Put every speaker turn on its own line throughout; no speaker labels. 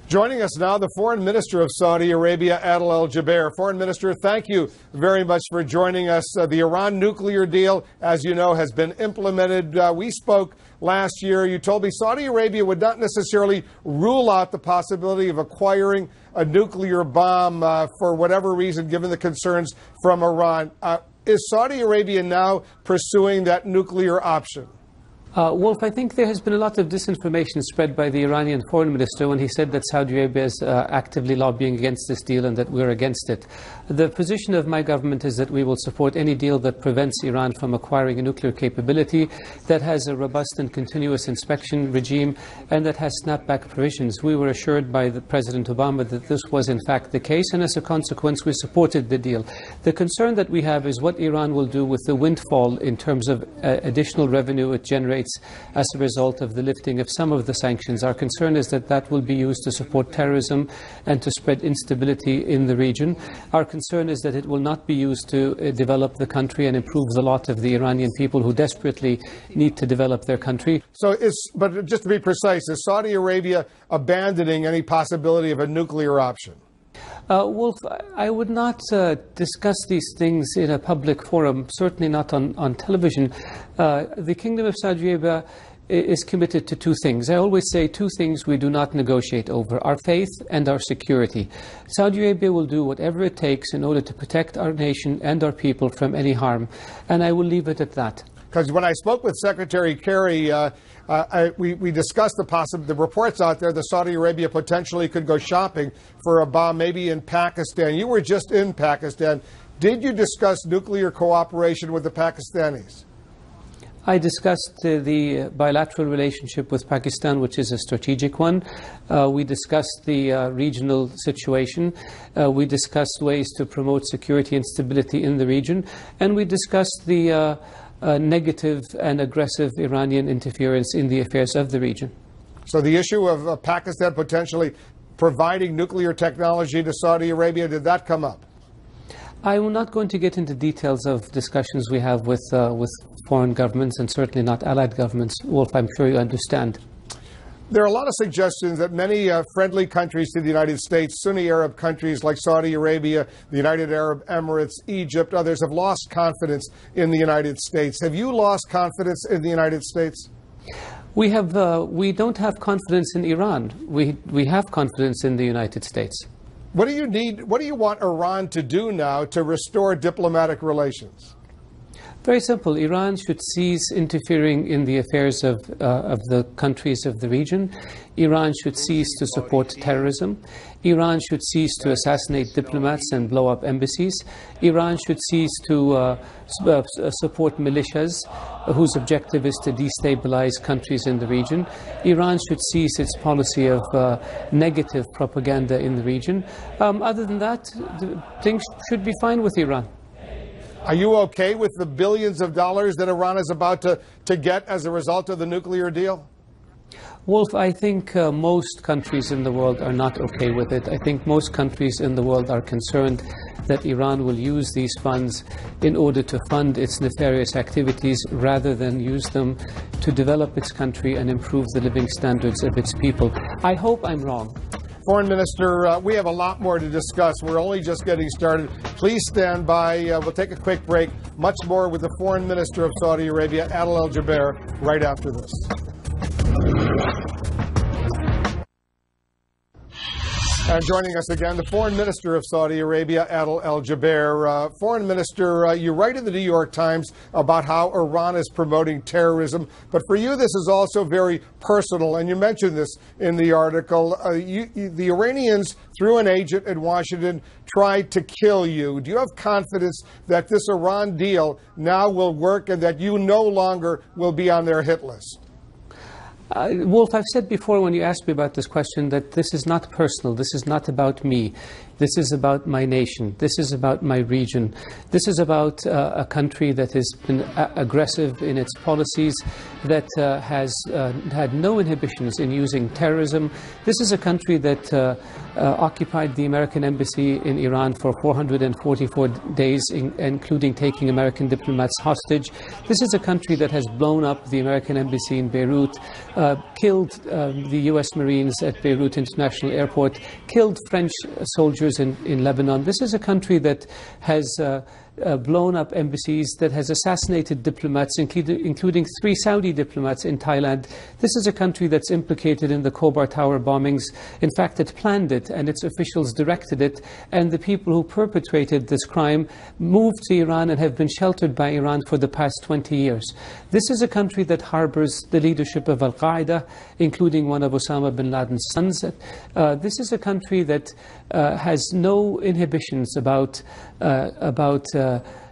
Joining us now, the Foreign Minister of Saudi Arabia, Adil al-Jabir. Foreign Minister, thank you very much for joining us. The Iran nuclear deal, as you know, has been implemented. We spoke last year. You told me Saudi Arabia would not necessarily rule out the possibility of acquiring a nuclear bomb for whatever reason, given the concerns from Iran. Is Saudi Arabia now pursuing that nuclear option?
Wolf, I think there has been a lot of disinformation spread by the Iranian foreign minister when he said that Saudi Arabia is actively lobbying against this deal and that we're against it. The position of my government is that we will support any deal that prevents Iran from acquiring a nuclear capability, that has a robust and continuous inspection regime, and that has snapback provisions. We were assured by the President Obama that this was in fact the case, and as a consequence we supported the deal. The concern that we have is what Iran will do with the windfall in terms of additional revenue it generates as a result of the lifting of some of the sanctions. Our concern is that that will be used to support terrorism and to spread instability in the region. Our concern is that it will not be used to develop the country and improve the lot of the Iranian people who desperately need to develop their country.
But just to be precise, is Saudi Arabia abandoning any possibility of a nuclear option?
Wolf, I would not discuss these things in a public forum, certainly not on television. The Kingdom of Saudi Arabia is committed to two things. I always say two things we do not negotiate over: our faith and our security. Saudi Arabia will do whatever it takes in order to protect our nation and our people from any harm, and I will leave it at that.
Because when I spoke with Secretary Kerry, we discussed the reports out there that Saudi Arabia potentially could go shopping for a bomb, maybe in Pakistan. You were just in Pakistan. Did you discuss nuclear cooperation with the Pakistanis?
I discussed the bilateral relationship with Pakistan, which is a strategic one. We discussed the regional situation. We discussed ways to promote security and stability in the region. And we discussed the negative and aggressive Iranian interference in the affairs of the region.
So the issue of Pakistan potentially providing nuclear technology to Saudi Arabia, did that come up?
I'm not going to get into details of discussions we have with foreign governments, and certainly not allied governments. Wolf, I'm sure you understand.
There are a lot of suggestions that many friendly countries to the United States, Sunni Arab countries like Saudi Arabia, the United Arab Emirates, Egypt, others have lost confidence in the United States. Have you lost confidence in the United States?
We don't have confidence in Iran. We have confidence in the United States.
What do you need? What do you want Iran to do now to restore diplomatic relations?
Very simple. Iran should cease interfering in the affairs of the countries of the region. Iran should cease to support terrorism. Iran should cease to assassinate diplomats and blow up embassies. Iran should cease to support militias whose objective is to destabilize countries in the region. Iran should cease its policy of negative propaganda in the region. Other than that, things should be fine with Iran.
Are you okay with the billions of dollars that Iran is about to get as a result of the nuclear deal?
Wolf, I think most countries in the world are not okay with it. I think most countries in the world are concerned that Iran will use these funds in order to fund its nefarious activities rather than use them to develop its country and improve the living standards of its people. I hope I'm wrong.
Foreign Minister, we have a lot more to discuss. We're only just getting started. Please stand by. We'll take a quick break. Much more with the Foreign Minister of Saudi Arabia, Adil al-Jabir, right after this. And joining us again, the Foreign Minister of Saudi Arabia, Adil al-Jabir. Foreign Minister, you write in the New York Times about how Iran is promoting terrorism, but for you this is also very personal, and you mentioned this in the article. The Iranians, through an agent in Washington, tried to kill you. Do you have confidence that this Iran deal now will work and that you no longer will be on their hit list?
Wolf, I've said before when you asked me about this question that this is not personal. This is not about me. This is about my nation. This is about my region. This is about a country that has been aggressive in its policies, that has had no inhibitions in using terrorism. This is a country that occupied the American embassy in Iran for 444 days, including taking American diplomats hostage. This is a country that has blown up the American embassy in Beirut, killed the U.S. Marines at Beirut International Airport, killed French soldiers in Lebanon. This is a country that has blown up embassies, that has assassinated diplomats, including 3 Saudi diplomats in Thailand. This is a country that's implicated in the Khobar Tower bombings. In fact, it planned it and its officials directed it, and the people who perpetrated this crime moved to Iran and have been sheltered by Iran for the past 20 years. This is a country that harbors the leadership of Al-Qaeda, including one of Osama bin Laden's sons. This is a country that has no inhibitions about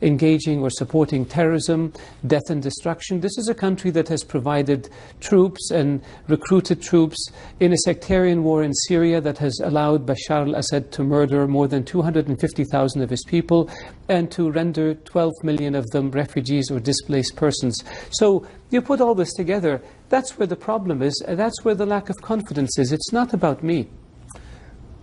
engaging or supporting terrorism, death and destruction. This is a country that has provided troops and recruited troops in a sectarian war in Syria that has allowed Bashar al-Assad to murder more than 250,000 of his people and to render 12 million of them refugees or displaced persons. So you put all this together, that's where the problem is, and that's where the lack of confidence is. It's not about me.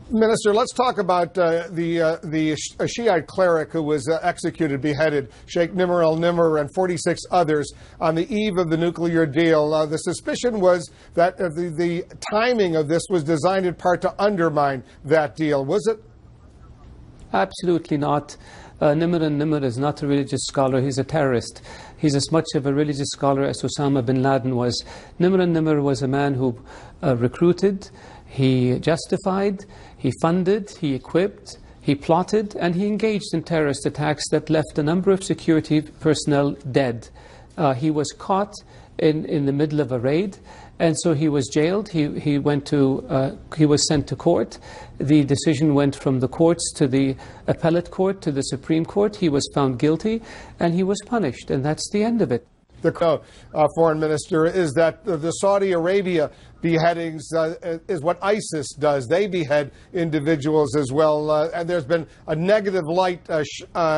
Minister, let's talk about the Shiite cleric who was executed, beheaded, Sheikh Nimr al-Nimr, and 46 others on the eve of the nuclear deal. The suspicion was that the timing of this was designed in part to undermine that deal. Was it?
Absolutely not. Nimr al-Nimr is not a religious scholar. He's a terrorist. He's as much of a religious scholar as Osama bin Laden was. Nimr al-Nimr was a man who recruited, he justified, he funded, he equipped, he plotted, and he engaged in terrorist attacks that left a number of security personnel dead. He was caught in the middle of a raid, and so he was jailed. He was sent to court. The decision went from the courts to the appellate court to the Supreme Court. He was found guilty, and he was punished, and that's the end of it.
The Foreign Minister, is that the Saudi Arabia beheadings is what ISIS does. They behead individuals as well, and there's been a negative light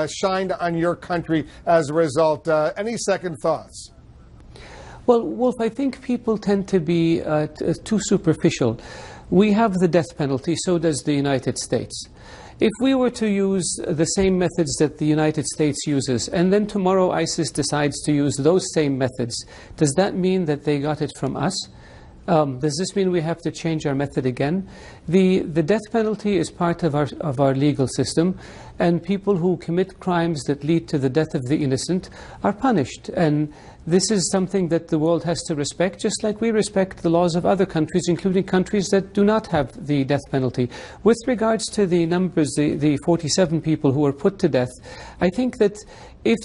shined on your country as a result. Any second thoughts?
Well, Wolf, I think people tend to be too superficial. We have the death penalty, so does the United States. If we were to use the same methods that the United States uses, and then tomorrow ISIS decides to use those same methods, does that mean that they got it from us? Does this mean we have to change our method again? The death penalty is part of our legal system, and people who commit crimes that lead to the death of the innocent are punished. And this is something that the world has to respect, just like we respect the laws of other countries, including countries that do not have the death penalty. With regards to the numbers, the 47 people who were put to death, I think that if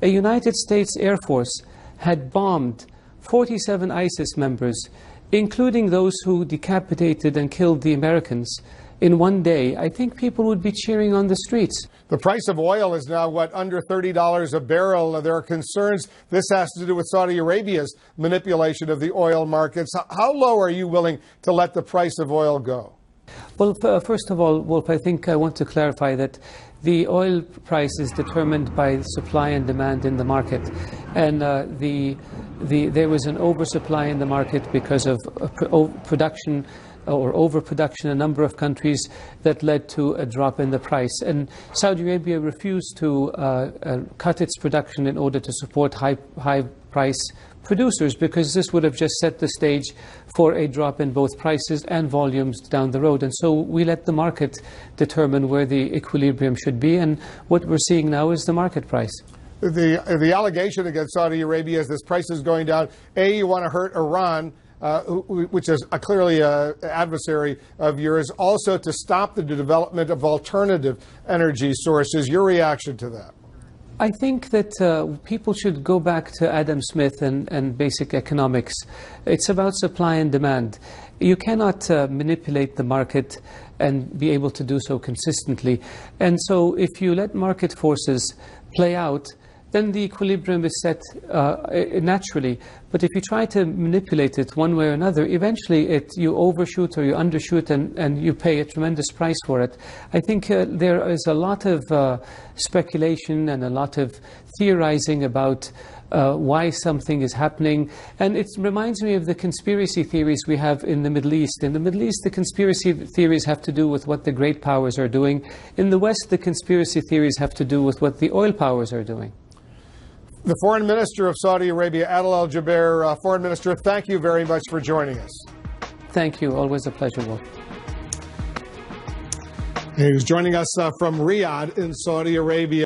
a United States Air Force had bombed 47 ISIS members, including those who decapitated and killed the Americans in one day, I think people would be cheering on the streets.
The price of oil is now, under $30 a barrel. There are concerns this has to do with Saudi Arabia's manipulation of the oil markets. How low are you willing to let the price of oil go?
Well, first of all, Wolf, I think I want to clarify that the oil price is determined by supply and demand in the market. And there was an oversupply in the market because of production or overproduction in a number of countries that led to a drop in the price. And Saudi Arabia refused to cut its production in order to support high price producers, because this would have just set the stage for a drop in both prices and volumes down the road. And so we let the market determine where the equilibrium should be, and what we're seeing now is the market price.
The allegation against Saudi Arabia is this price is going down. You want to hurt Iran, which is clearly an adversary of yours, also to stop the development of alternative energy sources. Your reaction to that?
I think that people should go back to Adam Smith and basic economics. It's about supply and demand. You cannot manipulate the market and be able to do so consistently. And so if you let market forces play out, then the equilibrium is set naturally. But if you try to manipulate it one way or another, eventually you overshoot or you undershoot, and you pay a tremendous price for it. I think there is a lot of speculation and a lot of theorizing about why something is happening. And it reminds me of the conspiracy theories we have in the Middle East. In the Middle East, the conspiracy theories have to do with what the great powers are doing. In the West, the conspiracy theories have to do with what the oil powers are doing.
The Foreign Minister of Saudi Arabia, Adil Al-Jubeir. Foreign Minister, thank you very much for joining us.
Thank you. Always a pleasure, Will.
He was joining us from Riyadh in Saudi Arabia.